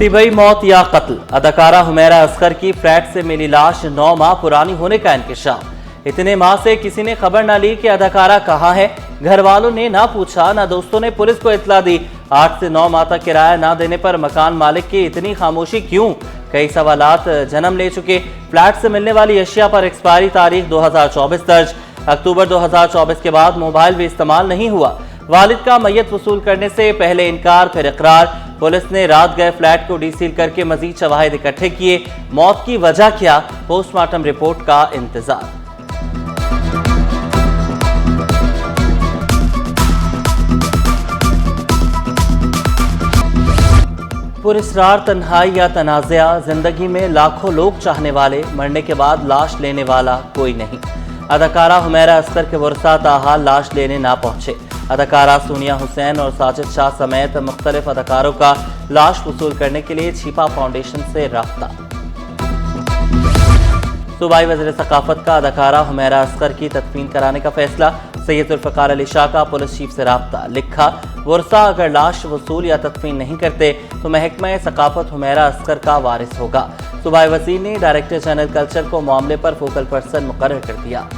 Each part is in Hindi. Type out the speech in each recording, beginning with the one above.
तिबई मौत या कत्ल। अदाकारा हुमैरा असगर की फ्लैट से मिली लाश 9 माह पुरानी होने का इंकशाफ। इतने माह से किसी ने खबर न ली कि अदाकारा कहाँ है। घर वालों ने ना पूछा, ना दोस्तों ने पुलिस को इतला दी। 8 से 9 माह तक किराया ना देने पर मकान मालिक की इतनी खामोशी क्यों? कई सवालात जन्म ले चुके। फ्लैट से मिलने वाली अशिया पर एक्सपायरी तारीख 2024 दर्ज। अक्टूबर 2024 के बाद मोबाइल भी इस्तेमाल नहीं हुआ। वालिद का मय्यत वसूल करने से पहले इनकार, फिर इकरार। पुलिस ने रात गए फ्लैट को डीसील करके मजीद शवाहिद इकट्ठे किए। मौत की वजह क्या? पोस्टमार्टम रिपोर्ट का इंतजार। पुरस्रार तन्हाई या तनाज़ा। जिंदगी में लाखों लोग चाहने वाले, मरने के बाद लाश लेने वाला कोई नहीं। अदाकारा हुमैरा असगर के वर्सा ताहाल लाश लेने ना पहुंचे। अदाकारा सोनिया हुसैन और साजिद शाह समेत मुख्तलिफ अदाकारों का लाश वसूल करने के लिए छिपा फाउंडेशन से राब्ता। सूबाई वज़ीर सकाफत का अदाकारा हुमैरा असगर की तदफीन कराने का फैसला। सैयद जुल्फ़िकार अली शाह का पुलिस चीफ से राब्ता। लिखा, वर्सा अगर लाश वसूल या तदफीन नहीं करते तो महकमा सकाफत हुमैरा असगर का वारिस होगा। सूबाई वज़ीर ने डायरेक्टर जनरल कल्चर को मामले पर फोकल पर्सन मुकर्रर कर दिया।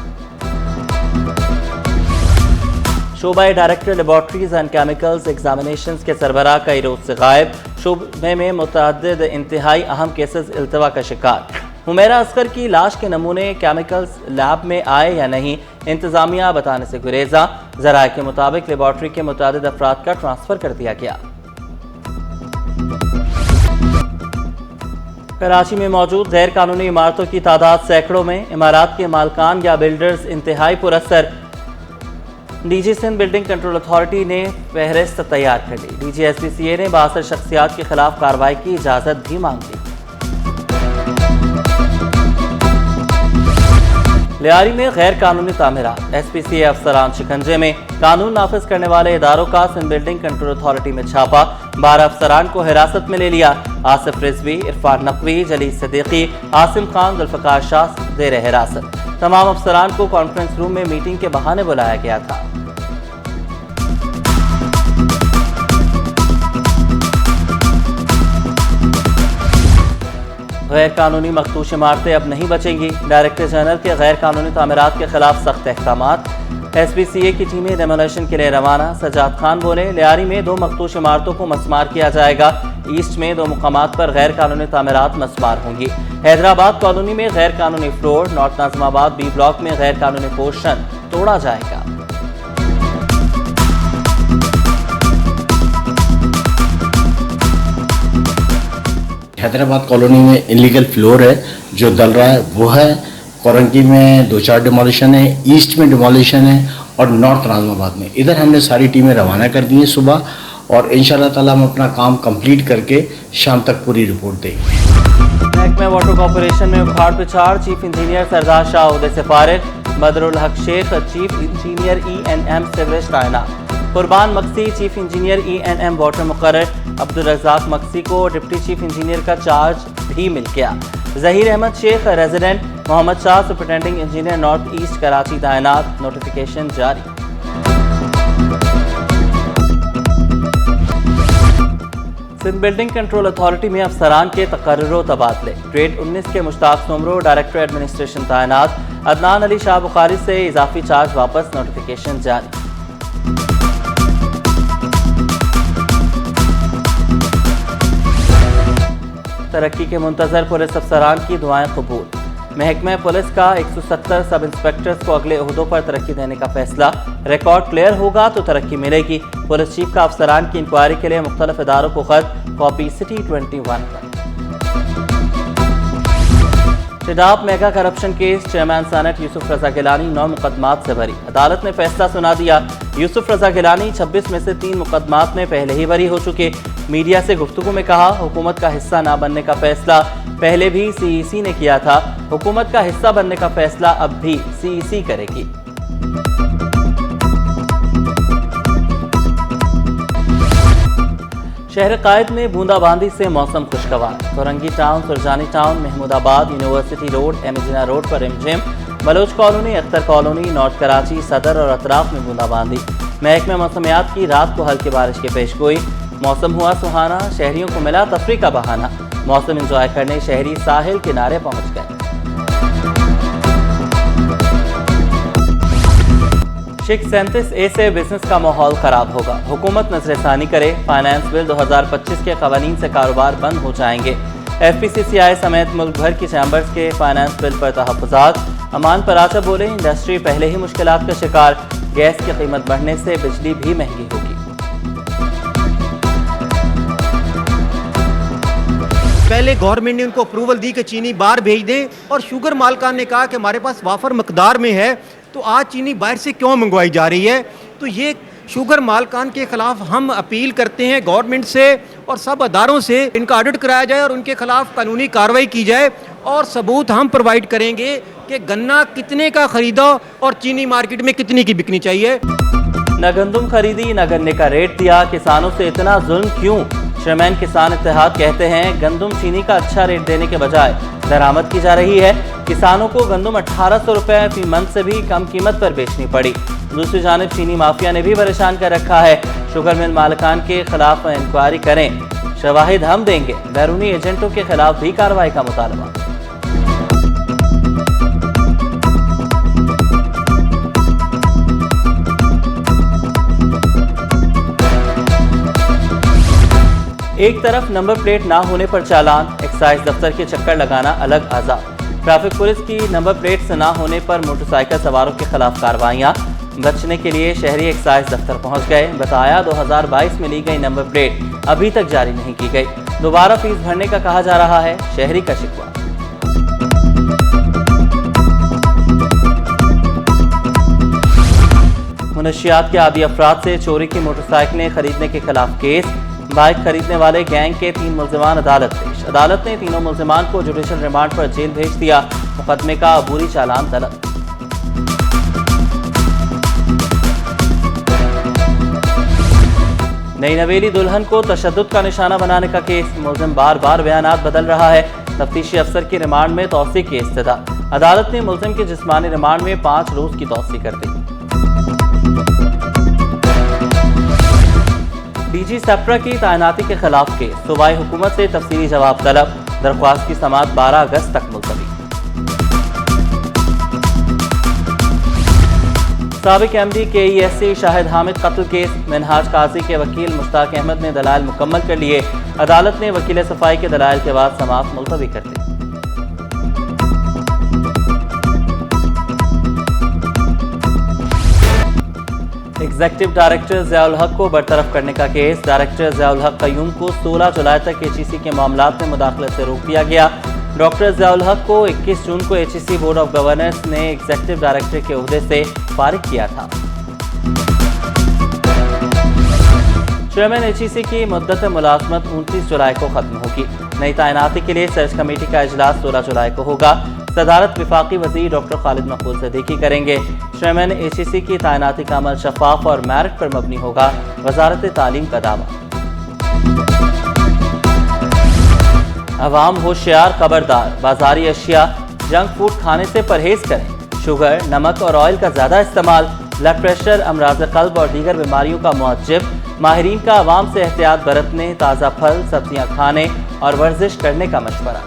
शोबाई director laboratories and chemicals examinations के सरबराह कई रोज से गायब। शोबे में मुतअद्दिद इंतहाई अहम केसेस इल्तवा का शिकार। हुमैरा असगर की लाश के नमूने केमिकल्स लैब में आए या नहीं, इंतजामिया बताने से गुरेजा। जराये के मुताबिक लेबॉर्ट्री के मुतअद्दिद अफराद का ट्रांसफर कर दिया गया। कराची में मौजूद गैर कानूनी इमारतों की तादाद सैकड़ों में। इमारत के मालकान या बिल्डर्स इंतहाई पुरअसर। DG Sindh building control authority ने फहरिस्त तैयार कर ली। डीजी SPCA ने 62 शख्सियात के खिलाफ कार्रवाई की इजाजत भी मांग ली। लियारी में गैर कानूनी तामीरात। SPCA अफसरान शिकंजे में। कानून नाफिज करने वाले इदारों का सिंध बिल्डिंग कंट्रोल अथॉरिटी में छापा। 12 अफसरान को हिरासत में ले लिया। आसिफ रिजवी, इरफान नकवी, जलील सिद्दीकी, आसिम खान, जुल्फ़िकार शाह ज़ेर हिरासत। तमाम अफसरान को कॉन्फ्रेंस रूम में मीटिंग के बहाने बुलाया गया था। गैर कानूनी मखदूश इमारतें अब नहीं बचेंगी। डायरेक्टर जनरल के गैर कानूनी तामीरात के खिलाफ सख्त अहकामात। SPCA की टीमें डेमोलेशन के लिए रवाना। सजाद खान बोले, लियारी में 2 मखदूश इमारतों को मस्मार किया जाएगा। ईस्ट में 2 मुकामात पर गैर कानूनी तामीरात मस्मार होंगी। हैदराबाद कॉलोनी में गैर कानूनी floor. North Nazimabad B block में गैर कानूनी पोर्शन तोड़ा जाएगा। हैदराबाद कॉलोनी में इलीगल फ्लोर है जो डल रहा है, वो है। कोरंगी में 2-4 डिमोलिशन है, ईस्ट में डिमोलिशन है और नॉर्थ नाज़िमाबाद में। इधर हमने सारी टीमें रवाना कर दी हैं सुबह, और इंशाल्लाह ताला हम अपना काम कंप्लीट करके शाम तक पूरी रिपोर्ट देंगे। महकमा वाटर कॉर्पोरेशन में उखाड़ पिछाड़। चीफ इंजीनियर सरदार शाह ओहदे से फारिग। Badrul Haq Sheikh chief engineer ENM sewerage तैनात। Qurban Maksi chief engineer ENM water मुकर्रर। अब्दुल रज़ाक मक्सी को डिप्टी चीफ इंजीनियर का चार्ज भी मिल गया। Zaheer Ahmed Sheikh resident. Mohammad Shah superintending engineer north east Karachi तैनात। नोटिफिकेशन जारी। सिंध बिल्डिंग कंट्रोल अथॉरिटी में अफसरान के तकर्रुर व तबादले। ग्रेड 19 के मुश्ताक सोमरो डायरेक्टर एडमिनिस्ट्रेशन तैनात। अदनान अली शाह बुखारी से इजाफी चार्ज वापस। नोटिफिकेशन जारी। तरक्की के मुंतजर पुलिस अफसरान की दुआएं कबूल। महकमा पुलिस का 170 सब इंस्पेक्टर्स को अगले ओहदों पर तरक्की देने का फैसला। रिकॉर्ड क्लियर होगा तो तरक्की मिलेगी। पुलिस चीफ का अफसरान की इंक्वायरी के लिए मुख्तलिफ इदारों को खत। कॉपी सिटी 21 पर। टिडाप mega corruption case. Chairman senate Yusuf Raza Gilani 9 मुकदमात से बरी। अदालत ने फैसला सुना दिया। यूसुफ रजा गिलानी 26 में से 3 मुकदमात में पहले ही बरी हो चुके। मीडिया से गुफ्तगू में कहा, हुकूमत का हिस्सा ना बनने का फैसला पहले भी CEC ने किया था। हुकूमत का हिस्सा बनने का फैसला अब भी CEC करेगी। शहर कायद में बूंदाबांदी से मौसम खुशगवार। Korangi town, Surjani town, Mahmoodabad, university road, एमिजना रोड पर रिमझिम। Baloch colony, Akhtar colony, north Karachi, Saddar और अतराफ में बूंदाबांदी। महकमा मौसमियात की रात को हल्की बारिश की पेशगोई। मौसम हुआ सुहाना, शहरियों को मिला तफरीह का बहाना। मौसम एंजॉय करने शहरी साहिल किनारे पहुंच गए। शिक 37A से बिजनेस का माहौल खराब होगा, हुकूमत नजरसानी करे। फाइनेंस बिल 2025 के कवानीन से कारोबार बंद हो जाएंगे। FPCCI समेत मुल्क भर की चैम्बर्स के फाइनेंस बिल पर तहफ़्फ़ुज़ात। अमान पराचा बोले, इंडस्ट्री पहले ही मुश्किलात का शिकार, गैस की कीमत बढ़ने से बिजली भी महंगी होगी। पहले गवर्नमेंट ने उनको अप्रूवल दी कि चीनी बाहर भेज दें, और शुगर मालकान ने कहा कि हमारे पास वाफर मकदार में है, तो आज चीनी बाहर से क्यों मंगवाई जा रही है। तो ये शुगर मालकान के खिलाफ हम अपील करते हैं गवर्नमेंट से और सब अदारों से, इनका ऑडिट कराया जाए और उनके खिलाफ कानूनी कार्रवाई की जाए, और सबूत हम प्रोवाइड करेंगे कि गन्ना कितने का खरीदा और चीनी मार्केट में कितने की बिकनी चाहिए। न गंदुम खरीदी न गन्ने का रेट दिया, किसानों से इतना जुल्म क्यों। शरमैन किसान इत्तेहाद कहते हैं, गंदुम चीनी का अच्छा रेट देने के बजाय दरामद की जा रही है। किसानों को गंदुम 1800 रुपये फी मन से भी कम कीमत पर बेचनी पड़ी। दूसरी जानिब चीनी माफिया ने भी परेशान कर रखा है। शुगर मिल मालिकान के खिलाफ इंक्वायरी करें, शवाहिद हम देंगे। बैरूनी एजेंटों के खिलाफ भी कार्रवाई का मुतालबा। एक तरफ नंबर प्लेट ना होने पर चालान, एक्साइज दफ्तर के चक्कर लगाना अलग आजाद। ट्रैफिक पुलिस की नंबर प्लेट से ना होने पर मोटरसाइकिल सवारों के खिलाफ कार्रवाइयाँ। बचने के लिए शहरी एक्साइज दफ्तर पहुंच गए। बताया 2022 में ली गई नंबर प्लेट अभी तक जारी नहीं की गई। दोबारा फीस भरने का कहा जा रहा है, शहरी का शिकवा। मुनशियात के आदी अफराद से चोरी की मोटरसाइकिलें खरीदने के खिलाफ केस। बाइक खरीदने वाले गैंग के 3 मुल्जिमान अदालत पेश। अदालत ने तीनों मुल्जिमान को जुडिशल रिमांड पर जेल भेज दिया। मुकदमे का अबूरी चालान तलब। नई नवेली दुल्हन को तशद्दुद का निशाना बनाने का केस। मुल्जिम बार बार बयानात बदल रहा है। तफ्तीशी अफसर की रिमांड में तौसीक की इस्तदा। अदालत ने मुल्जिम के जिस्मानी रिमांड में 5 रोज की तौसीक कर दी। DG सेप्रा की तैनाती के खिलाफ केस। सूबाई हुकूमत से तफसीली जवाब तलब। दरख्वास्त की समाअत 12 अगस्त तक मुलतवी। साबिक MD KESC शाहिद हामिद कत्ल केस। मिनहाज काजी के वकील मुश्ताक अहमद ने दलाइल मुकम्मल कर लिए। अदालत ने वकील सफाई के दलाइल के बाद समाअत मुलतवी कर दी। एग्जीक्यूटिव डायरेक्टर ज़ियाउल हक को बरतरफ करने का केस। डायरेक्टर ज़ियाउल हक कयूम को 16 जुलाई तक HEC के मामलात में मुदाखलत से रोक दिया गया। डॉक्टर ज़ियाउल हक को 21 जून को HEC बोर्ड ऑफ गवर्नर्स ने एग्जीक्यूटिव डायरेक्टर के ओहदे से फारिग किया था। चेयरमैन HEC की मुद्दत मुलाजमत 29 जुलाई को खत्म होगी। नई तैनाती के लिए सर्च कमेटी का इजलास 16 जुलाई को होगा। सदारत वफाकी वज़ीर डॉक्टर खालिद मकबूल सिद्दीकी करेंगे। चेयरमैन HEC की तैनाती का अमल शफाफ और मेरिट पर मबनी होगा, वजारत तालीम का दावा। अवाम होशियार खबरदार, बाजारी अशिया जंक फूड खाने से परहेज करें। शुगर, नमक और ऑयल का ज़्यादा इस्तेमाल ब्लड प्रेशर, अमराज क़ल्ब और दीगर बीमारियों का मुअज्जिब। माहिरीन का अवाम से एहतियात बरतने, ताज़ा फल सब्जियाँ खाने और वर्जिश करने का मशवरा।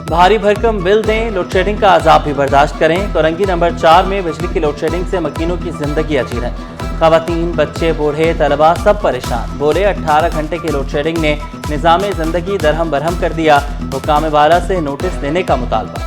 भारी भरकम बिल दें, लोड शेडिंग का अजाब भी बर्दाश्त करें। कोरंगी नंबर 4 में बिजली की लोड शेडिंग से मकीनों की जिंदगी अजीर है। खवातीन, बच्चे, बूढ़े, तलबा सब परेशान। बोले 18 घंटे की लोड शेडिंग ने निज़ाम जिंदगी दरहम बरहम कर दिया। हुक्काम बाला से नोटिस देने का मुतालबा।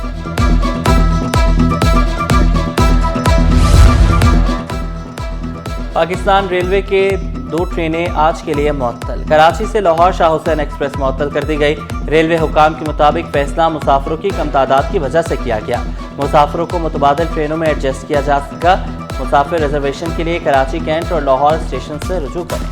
पाकिस्तान रेलवे के 2 ट्रेनें आज के लिए मुअत्तल। कराची से लाहौर शाह हुसैन एक्सप्रेस मुअत्तल कर दी गई। रेलवे हुकाम के मुताबिक फैसला मुसाफिरों की कम तादाद की वजह से किया गया। मुसाफिरों को मुतबादिल ट्रेनों में एडजस्ट किया जा सका। मुसाफिर रिजर्वेशन के लिए कराची कैंट और लाहौर स्टेशन से रुजू करें।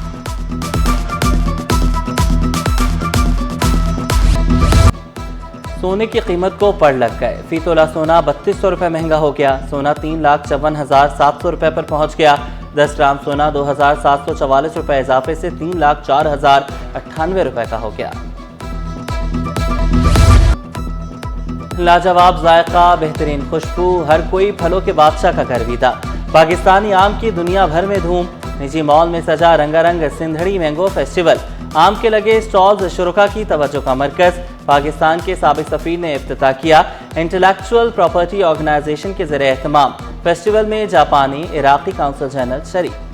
सोने की कीमत को पड़ लग गए। फी तोला सोना 3200 रुपये महंगा हो गया। सोना 3,54,700 रुपये पर पहुंच गया। 10 ग्राम सोना 2,744 रुपये इजाफे से 3,04,098 रुपये का हो गया। लाजवाब जायका, बेहतरीन खुशबू, हर कोई फलों के बादशाह का गर्विदा। पाकिस्तानी आम की दुनिया भर में धूम। निजी मॉल में सजा रंगारंग सिंधड़ी मैंगो फेस्टिवल। आम के लगे स्टॉल्स शुरका की तवज्जो का मरकज। पाकिस्तान के साबिक सफीर ने इफ्तिताह किया। इंटेलेक्चुअल प्रॉपर्टी ऑर्गेनाइजेशन के ज़रिए एहतमाम। फेस्टिवल में जापानी इराकी काउंसिल जनरल शरीक।